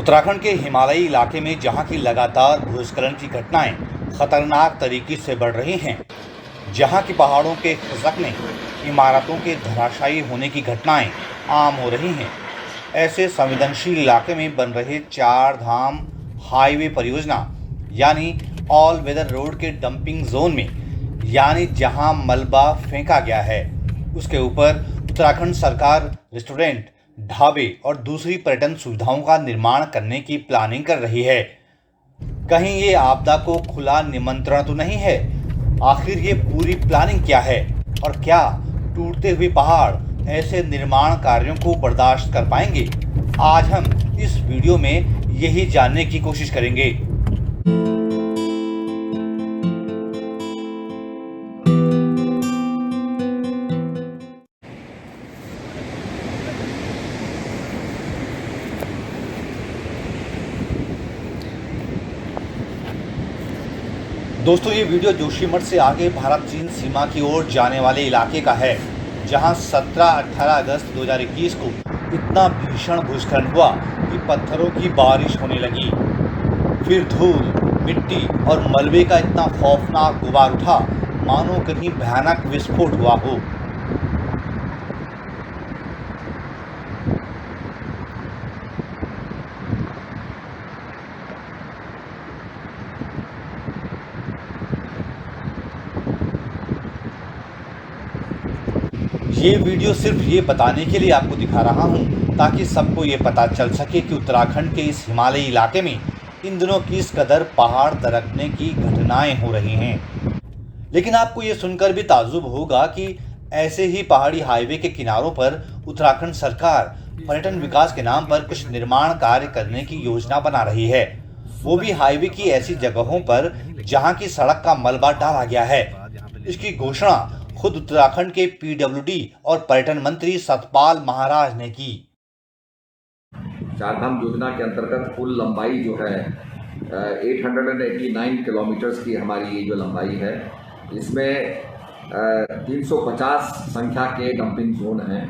उत्तराखंड के हिमालयी इलाके में जहां की लगातार भूस्खलन की घटनाएं खतरनाक तरीके से बढ़ रही हैं, जहां की पहाड़ों के खिसकने, इमारतों के धराशायी होने की घटनाएं आम हो रही हैं। ऐसे संवेदनशील इलाके में बन रहे चार धाम हाईवे परियोजना यानी ऑल वेदर रोड के डंपिंग जोन में यानी जहां मलबा फेंका गया है, उसके ऊपर उत्तराखंड सरकार रेस्टोरेंट, ढाबे और दूसरी पर्यटन सुविधाओं का निर्माण करने की प्लानिंग कर रही है। कहीं ये आपदा को खुला निमंत्रण तो नहीं है? आखिर ये पूरी प्लानिंग क्या है और क्या टूटते हुए पहाड़ ऐसे निर्माण कार्यों को बर्दाश्त कर पाएंगे? आज हम इस वीडियो में यही जानने की कोशिश करेंगे। दोस्तों, ये वीडियो जोशीमठ से आगे भारत चीन सीमा की ओर जाने वाले इलाके का है, जहां 17-18 अगस्त 2021 को इतना भीषण भूस्खलन हुआ कि पत्थरों की बारिश होने लगी। फिर धूल, मिट्टी और मलबे का इतना खौफनाक गुबार उठा मानो कहीं भयानक विस्फोट हुआ हो। ये वीडियो सिर्फ ये बताने के लिए आपको दिखा रहा हूँ ताकि सबको ये पता चल सके कि उत्तराखंड के इस हिमालयी इलाके में इन दिनों किस कदर पहाड़ दरकने की घटनाएं हो रही हैं। लेकिन आपको ये सुनकर भी ताज्जुब होगा कि ऐसे ही पहाड़ी हाईवे के किनारों पर उत्तराखंड सरकार पर्यटन विकास के नाम पर कुछ निर्माण कार्य करने की योजना बना रही है, वो भी हाईवे की ऐसी जगहों पर जहाँ की सड़क का मलबा डाला गया है। इसकी घोषणा खुद उत्तराखंड के पीडब्ल्यूडी और पर्यटन मंत्री सतपाल महाराज ने की। चारधाम योजना के अंतर्गत कुल लंबाई जो है 889 किलोमीटर्स की हमारी ये जो लंबाई है, इसमें 350 संख्या के डंपिंग जोन हैं,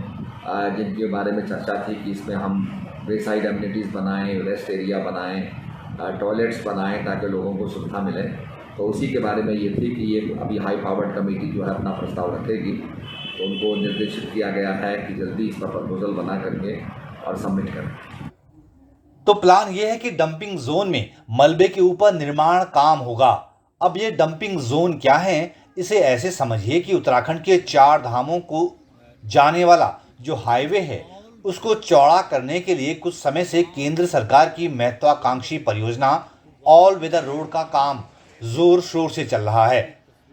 जिनके बारे में चर्चा थी कि इसमें हम वेसाइड एमिनिटीज़ बनाएं, रेस्ट एरिया बनाएं, टॉयलेट्स बनाएं ताकि लोगों को सुविधा मिले। तो उसी के बारे में ये थी कि ये अभी हाई पावर्ड कमेटी जो है अपना प्रस्ताव रखेगी, तो उनको निर्देशित किया गया है कि जल्दी इस पर प्रपोजल बना करके और सबमिट करें। तो प्लान ये है कि डंपिंग जोन में मलबे के ऊपर निर्माण काम होगा। अब ये डंपिंग जोन क्या है, इसे ऐसे समझिए कि उत्तराखंड के चार धामों को जाने वाला जो हाईवे है उसको चौड़ा करने के लिए कुछ समय से केंद्र सरकार की महत्वाकांक्षी परियोजना ऑल वेदर रोड का काम जोर शोर से चल रहा है।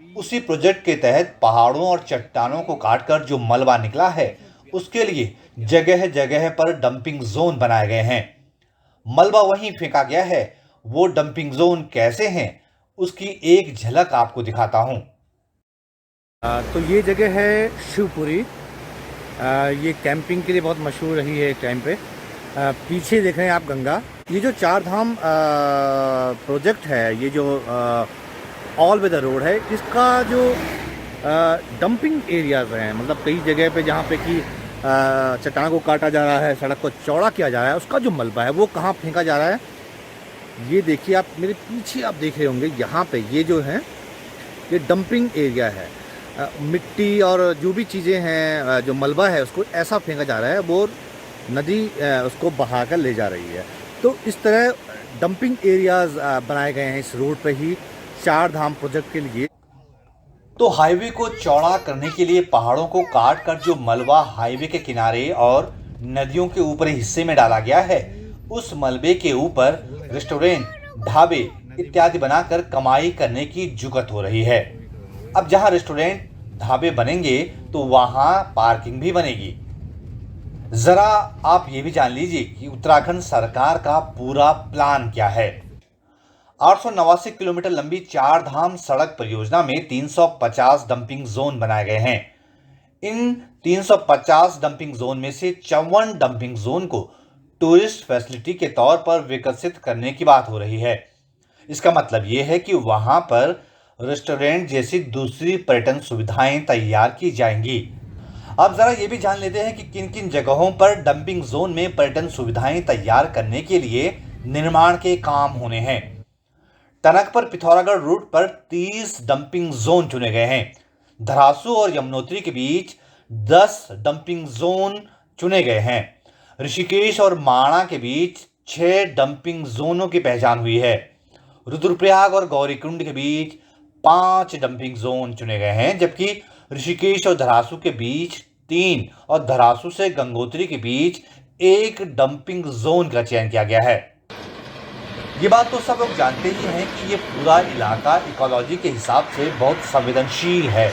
उसी प्रोजेक्ट के तहत पहाड़ों और चट्टानों को काटकर जो मलबा निकला है, उसके लिए जगह जगह पर डंपिंग जोन बनाए गए हैं। मलबा वहीं फेंका गया है। वो डंपिंग जोन कैसे हैं, उसकी एक झलक आपको दिखाता हूं। तो ये जगह है शिवपुरी। ये कैंपिंग के लिए बहुत मशहूर रही है एक टाइम पे। पीछे देख रहे हैं आप गंगा। ये जो चार धाम प्रोजेक्ट है, ये जो ऑल वेदर रोड है, इसका जो डंपिंग एरियाज हैं, मतलब कई जगह पे जहाँ पे कि चट्टान को काटा जा रहा है, सड़क को चौड़ा किया जा रहा है, उसका जो मलबा है वो कहाँ फेंका जा रहा है, ये देखिए आप मेरे पीछे आप देख रहे होंगे। यहाँ पे ये जो है ये डंपिंग एरिया है। मिट्टी और जो भी चीज़ें हैं, जो मलबा है, उसको ऐसा फेंका जा रहा है, वो नदी उसको बहाकर ले जा रही है। तो इस तरह डंपिंग एरियाज बनाए गए हैं इस रोड पे ही चार धाम प्रोजेक्ट के लिए। तो हाईवे को चौड़ा करने के लिए पहाड़ों को काट कर जो मलबा हाईवे के किनारे और नदियों के ऊपरी हिस्से में डाला गया है, उस मलबे के ऊपर रेस्टोरेंट, ढाबे इत्यादि बनाकर कमाई करने की जुगत हो रही है। अब जहां रेस्टोरेंट, ढाबे बनेंगे तो वहां पार्किंग भी बनेगी। जरा आप ये भी जान लीजिए कि उत्तराखंड सरकार का पूरा प्लान क्या है। 889 किलोमीटर लंबी चार धाम सड़क परियोजना में 350 डंपिंग जोन बनाए गए हैं। इन 350 डंपिंग जोन में से 54 डंपिंग जोन को टूरिस्ट फैसिलिटी के तौर पर विकसित करने की बात हो रही है। इसका मतलब ये है कि वहां पर रेस्टोरेंट जैसी दूसरी पर्यटन सुविधाएं तैयार की जाएंगी। अब जरा ये भी जान लेते हैं कि किन किन जगहों पर डंपिंग जोन में पर्यटन सुविधाएं तैयार करने के लिए निर्माण के काम होने हैं। टनकपुर पिथौरागढ़ रूट पर 30 डंपिंग जोन चुने गए हैं। धरासू और यमुनोत्री के बीच 10 डंपिंग जोन चुने गए हैं। ऋषिकेश और माणा के बीच 6 डंपिंग जोनों की पहचान हुई है। रुद्रप्रयाग और गौरीकुंड के बीच 5 डंपिंग जोन चुने गए हैं, जबकि ऋषिकेश और धरासू के बीच 3 और धरासू से गंगोत्री के बीच 1 डंपिंग जोन का चयन किया गया है। ये बात तो सब लोग जानते ही हैं कि ये पूरा इलाका इकोलॉजी के हिसाब से बहुत संवेदनशील है।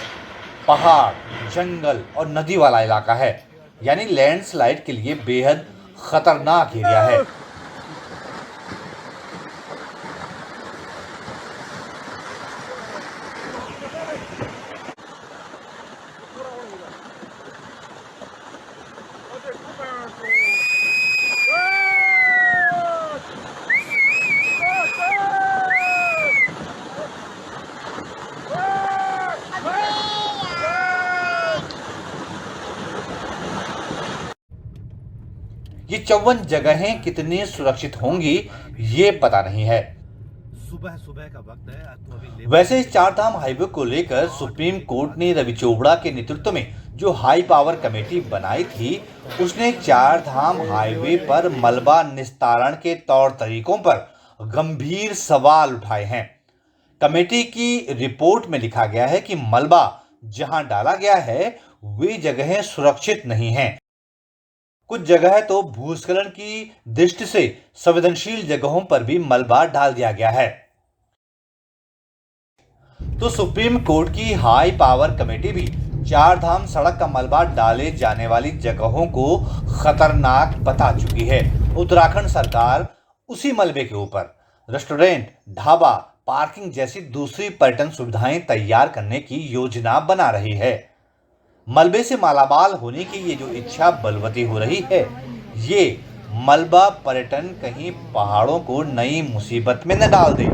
पहाड़, जंगल और नदी वाला इलाका है, यानी लैंडस्लाइड के लिए बेहद खतरनाक एरिया है। ये 54 जगहें कितनी सुरक्षित होंगी ये पता नहीं है। सुबह सुबह का वक्त है तो अभी वैसे इस चारधाम हाईवे को लेकर सुप्रीम कोर्ट ने रवि चोपड़ा के नेतृत्व में जो हाई पावर कमेटी बनाई थी, उसने चारधाम हाईवे पर मलबा निस्तारण के तौर तरीकों पर गंभीर सवाल उठाए हैं। कमेटी की रिपोर्ट में लिखा गया है कि मलबा जहां डाला गया है वे जगहें सुरक्षित नहीं हैं। कुछ जगह तो भूस्खलन की दृष्टि से संवेदनशील जगहों पर भी मलबा डाल दिया गया है। तो सुप्रीम कोर्ट की हाई पावर कमेटी भी चारधाम सड़क का मलबा डाले जाने वाली जगहों को खतरनाक बता चुकी है। उत्तराखंड सरकार उसी मलबे के ऊपर रेस्टोरेंट, ढाबा, पार्किंग जैसी दूसरी पर्यटन सुविधाएं तैयार करने की योजना बना रही है। मलबे से मालामाल होने की ये जो इच्छा बलवती हो रही है, ये मलबा पर्यटन कहीं पहाड़ों को नई मुसीबत में न डाल दे।